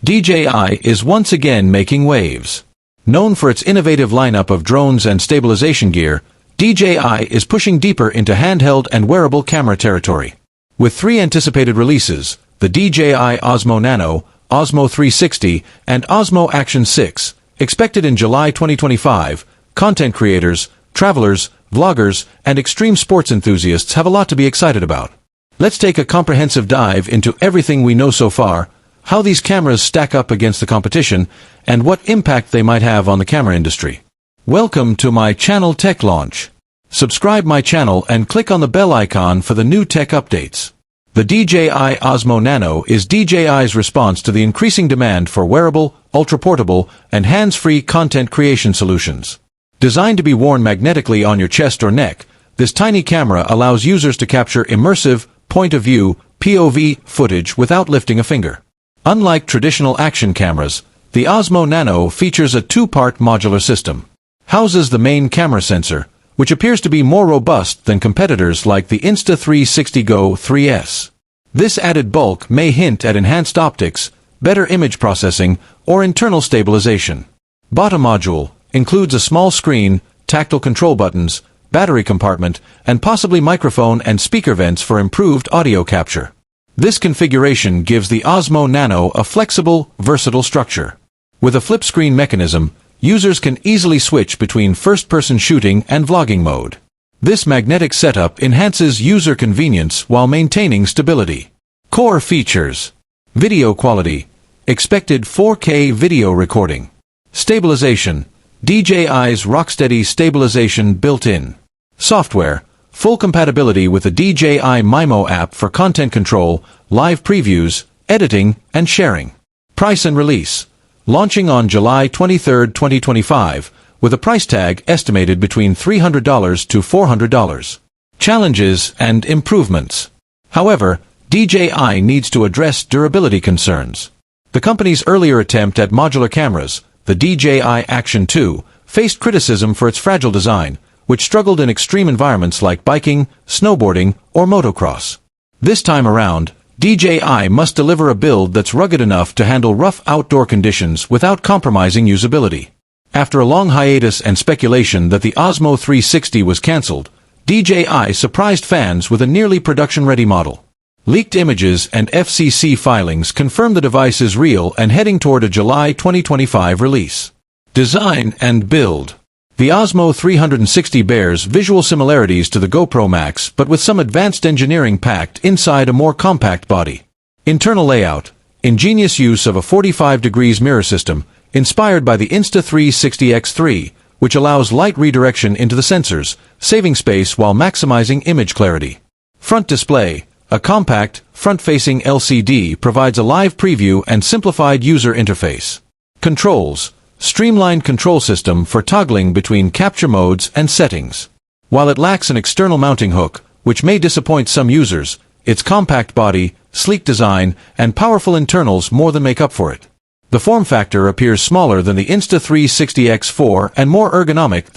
DJI is once again making waves. Known for its innovative lineup of drones and stabilization gear, DJI is pushing deeper into handheld and wearable camera territory. With 3 anticipated releases, the DJI Osmo Nano, Osmo 360, and Osmo Action 6, expected in July 2025, content creators, travelers, vloggers, and extreme sports enthusiasts have a lot to be excited about. Let's take a comprehensive dive into everything we know so far, how these cameras stack up against the competition, and what impact they might have on the camera industry. Welcome to my channel Tech Launch. Subscribe my channel and click on the bell icon for the new tech updates. The DJI Osmo Nano is DJI's response to the increasing demand for wearable, ultra-portable, and hands-free content creation solutions. Designed to be worn magnetically on your chest or neck, this tiny camera allows users to capture immersive, point-of-view, POV footage without lifting a finger. Unlike traditional action cameras, the Osmo Nano features a 2-part modular system. Houses the main camera sensor, which appears to be more robust than competitors like the Insta360 Go 3S. This added bulk may hint at enhanced optics, better image processing, or internal stabilization. Bottom module includes a small screen, tactile control buttons, battery compartment, and possibly microphone and speaker vents for improved audio capture. This configuration gives the Osmo Nano a flexible, versatile structure. With a flip screen mechanism, users can easily switch between first-person shooting and vlogging mode. This magnetic setup enhances user convenience while maintaining stability. Core features: video quality, expected 4K video recording. Stabilization, DJI's rocksteady stabilization built-in. Software, full compatibility with the DJI Mimo app for content control, live previews, editing, and sharing. Price and release: launching on July 23, 2025, with a price tag estimated between $300 to $400. Challenges and improvements. However, DJI needs to address durability concerns. The company's earlier attempt at modular cameras, the DJI Action 2, faced criticism for its fragile design, which struggled in extreme environments like biking, snowboarding, or motocross. This time around, DJI must deliver a build that's rugged enough to handle rough outdoor conditions without compromising usability. After a long hiatus and speculation that the Osmo 360 was cancelled, DJI surprised fans with a nearly production-ready model. Leaked images and FCC filings confirm the device is real and heading toward a July 2025 release. Design and build. The Osmo 360 bears visual similarities to the GoPro Max, but with some advanced engineering packed inside a more compact body. Internal layout: ingenious use of a 45 degrees mirror system, inspired by the Insta360 X3, which allows light redirection into the sensors, saving space while maximizing image clarity. Front display: a compact, front-facing LCD provides a live preview and simplified user interface. Controls: streamlined control system for toggling between capture modes and settings. While it lacks an external mounting hook, which may disappoint some users, its compact body, sleek design, and powerful internals more than make up for it. The form factor appears smaller than the Insta360 X4 and more ergonomic than